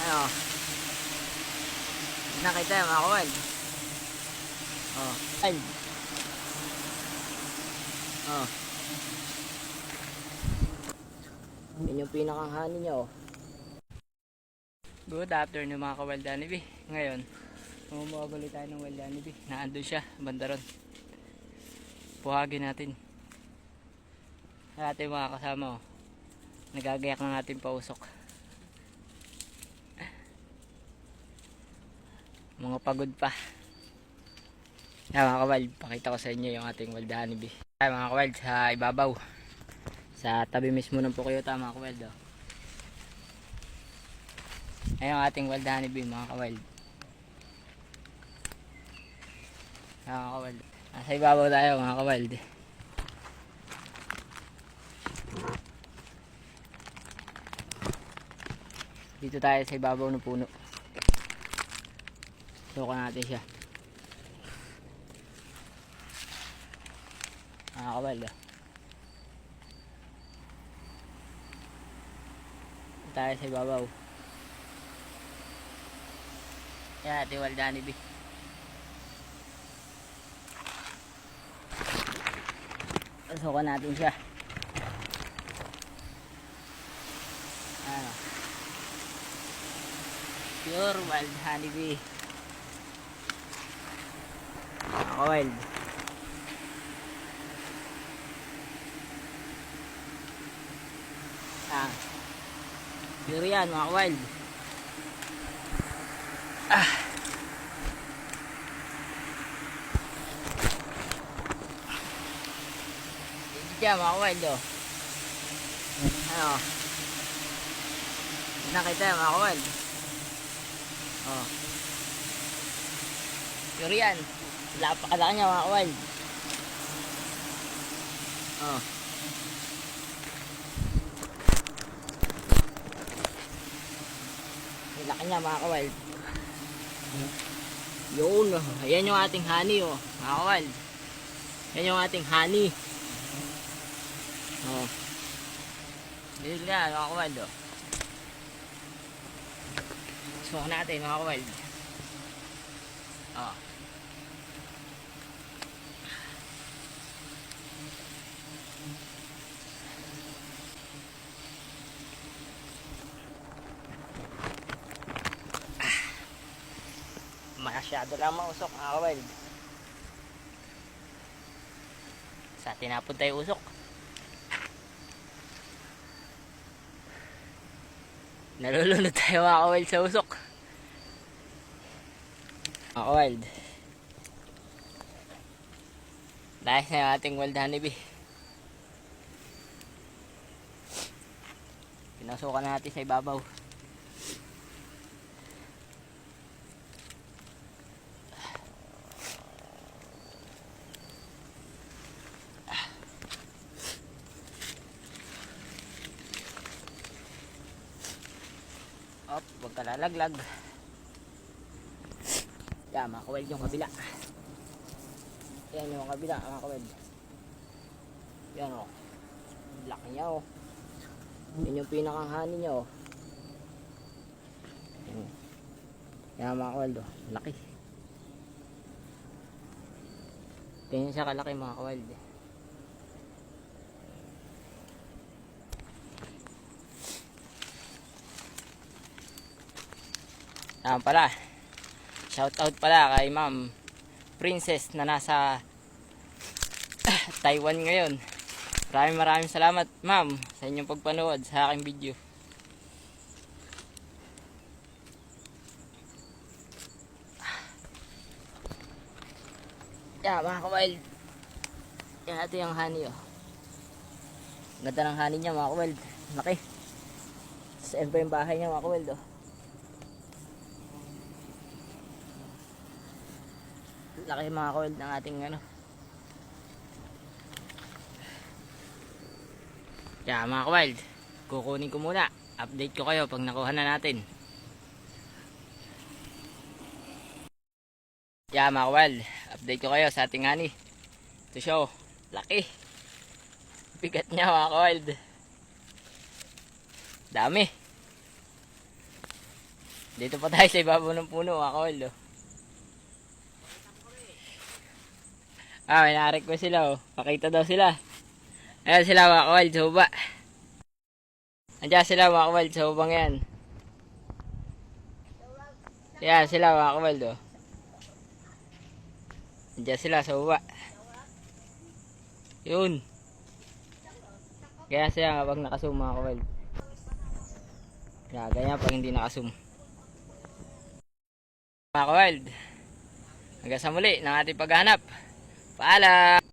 Ano? Nakita yung mga kawan. Oh. Ay. Oh. Yan yung pinakang honey niya oh. Good afternoon mga ka-wild honeybee. Ngayon, mamamabali tayo ng wild honeybee. Naandun siya, banda ron. Puhagin natin. Ating mga kasama oh. Nagagayak ng ating pausok. Mga pagod pa. Yan mga ka-wild, pakita ko sa inyo yung ating wild honeybee. Yan mga ka-wild, sa ibabaw. Sa tabi mismo ng Pukuyota mga ka-wild oh. Ayan ang ating wild honeybee mga ka-wild. Mga ka-wild. Nasa ibabaw tayo mga ka-wild. Dito tayo sa ibabaw ng puno. Sukan natin siya. Mga ka-wild oh. Dito tayo sa ibabaw. Ayan ating wild honeybee. Sukan natin siya. Ano? Pure wild honeybee. Mga wild. Pure yan mga wild. Diyan mga wild oh. Ano? Nakita yung mga wild. Oh. Pure yan. Lapakalaki niya mga wild. Oh. Laki niya mga ka-wild. Yun. Ayan yung ating honey oh. Mga ka-wild. Ayan yung ating honey. Oh. Dito na mga ka-wild oh. Suka natin mga ka-wild. Oh. Masyado lang mausok mga ka-wild. Sa tinapon tayo usok. Nalulunod tayo mga ka-wild sa usok. Mga ka-wild. Dahil na yung ating wild honeybee. Pinasukan natin sa ibabaw. Op, huwag ka lalaglag. Yan mga ka-wild yung kabila. Yan yung kabila mga ka-wild. Yan o. Laki niya o. Yan yung pinakang honey niya o. Yan mga ka-wild o. Laki. Tingnan siya kalaki mga ka-wild. Pala, shout out pala kay Ma'am Princess na nasa Taiwan ngayon. Maraming salamat Ma'am sa inyong pagpanood sa aking video. Yan mga ka-wild. Yan natin yung honey oh. Ganda ng honey niya mga ka-wild. Laki. Siyempre yung bahay niya mga ka-wild oh. Laki mga ka-wild ng ating ano. Kaya mga ka-wild, kukunin ko muna. Update ko kayo pag nakuha na natin. Kaya mga ka-wild, update ko kayo sa ating honey. Ito siya oh, laki. Bigat niya mga ka-wild. Dami. Dito pa tayo sa ibabaw ng puno, mga kawild. Oh. May na-request sila. Oh. Pakita daw sila. Ayan sila, mga kawild, sa baba. Andiyan sila, mga kawild, sa bubang yan. Ayan sila, mga kawild. Oh. Andiyan sila sa baba. Yun. Kaya siya pag nakasum, mga kawild. Kaya ganyan pag hindi nakasum. Mga kawild, hanggang sa muli ng ating paghahanap. Paalam!